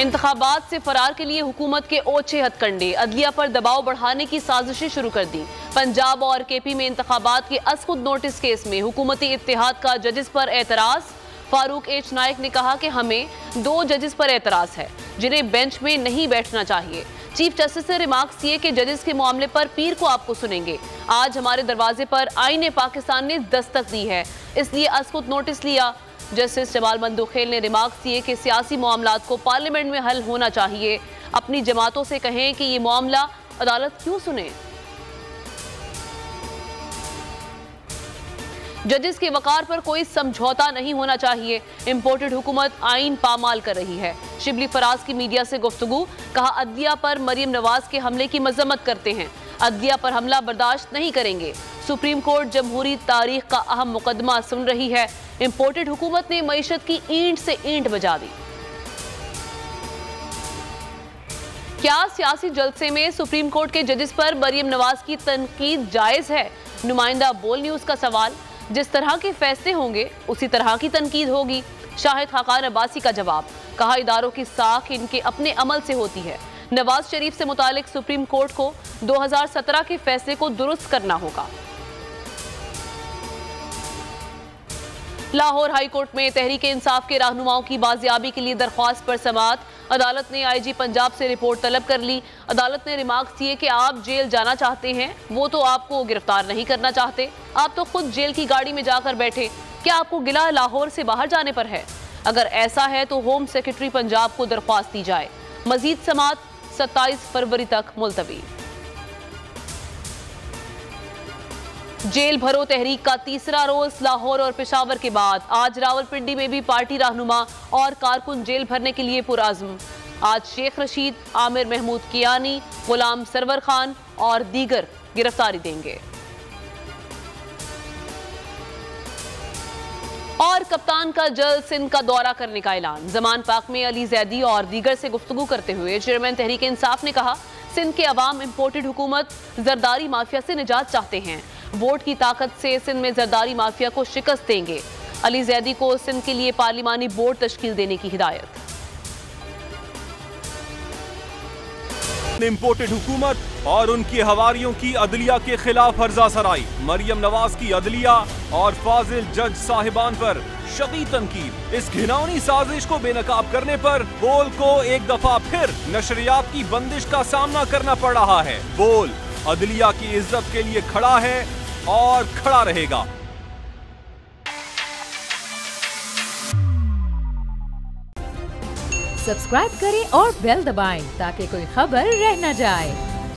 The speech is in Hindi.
इंतखाबात से फरार के लिए हुकूमत के ओछे हथकंडे, अदलिया पर दबाव बढ़ाने की साजिशें शुरू कर दी। पंजाब और केपी में इंतखाबात के असखुद नोटिस केस में हुकूमती इत्तेहाद का जजेस पर एतराज। फारूक एच नाइक ने कहा कि हमें 2 जजेस पर एतराज है जिन्हें बेंच में नहीं बैठना चाहिए। चीफ जस्टिस ने रिमार्क्स किए कि जजेस के मामले पर पीर को आपको सुनेंगे। आज हमारे दरवाजे पर आईने पाकिस्तान ने दस्तक दी है, इसलिए असखुद नोटिस लिया। जस्टिस जमाल मंदोखेल ने रिमार्क्स दिए कि सियासी मामलात को पार्लियामेंट में हल होना चाहिए। अपनी जमातों से कहें कि ये मामला अदालत क्यों सुने। जजेस के वकार पर कोई समझौता नहीं होना चाहिए। इंपोर्टेड हुकूमत आइन पामाल कर रही है। शिबली फराज की मीडिया से गुफ्तगू, कहा अदलिया पर मरियम नवाज के हमले की मजम्मत करते हैं, अदलिया पर हमला बर्दाश्त नहीं करेंगे। सुप्रीम कोर्ट जमहूरी तारीख का अहम मुकदमा सुन रही है। इंपोर्टेड हुकूमत ने मईशत की ईंट से ईंट बजा दी। क्या सियासी जलसे में सुप्रीम कोर्ट के जजेस पर मरियम नवाज की तनकीद जायज है? नुमाइंदा बोल न्यूज का सवाल। जिस तरह के फैसले होंगे उसी तरह की तनकीद होगी। शाहिद खाकान अब्बासी का जवाब, कहा इदारों की साख इनके अपने अमल से होती है। नवाज शरीफ से मुतालिक सुप्रीम कोर्ट को 2017 के फैसले को दुरुस्त करना होगा। लाहौर हाई कोर्ट में तहरीक इंसाफ के रहनुमाओं की बाजियाबी के लिए दरख्वास्त पर समाअत। अदालत ने आईजी पंजाब से रिपोर्ट तलब कर ली। अदालत ने रिमार्क्स दिए कि आप जेल जाना चाहते हैं, वो तो आपको गिरफ्तार नहीं करना चाहते, आप तो खुद जेल की गाड़ी में जाकर बैठे। क्या आपको गिला लाहौर से बाहर जाने पर है? अगर ऐसा है तो होम सेक्रेटरी पंजाब को दरख्वास्त दी जाए। मजीद समाअत 27 फरवरी तक मुलतवी। जेल भरो तहरीक का तीसरा रोज लाहौर और पेशावर के बाद आज रावलपिंडी में भी पार्टी रहनुमा और कारकुन जेल भरने के लिए पुरआज़्म। आज शेख रशीद, आमिर महमूद कियानी, गुलाम सरवर खान और दीगर गिरफ्तारी देंगे। और कप्तान का जल्द सिंध का दौरा करने का ऐलान। जमान पाक में अली जैदी और दीगर से गुफ्तगू करते हुए चेयरमैन तहरीक इंसाफ ने कहा, सिंध के अवाम इंपोर्टेड हुकूमत जरदारी माफिया से निजात चाहते हैं। वोट की ताकत से सिंध में जरदारी माफिया को शिकस्त देंगे। अली जैदी को सिंध के लिए पार्लिमानी बोर्ड तश्कील देने की हिदायत। इंपोर्टेड हुकूमत और उनकी हवारियों की अदलिया के खिलाफ हर्जा सराई। मरियम नवाज की अदलिया और फाजिल जज साहिबान पर शदीद तनकीद। इस घिनौनी साजिश को बेनकाब करने पर बोल को एक दफा फिर नशरियात की बंदिश का सामना करना पड़ रहा है। बोल अदलिया की इज्जत के लिए खड़ा है और खड़ा रहेगा। सब्सक्राइब करें और बेल दबाएं ताकि कोई खबर रह न जाए।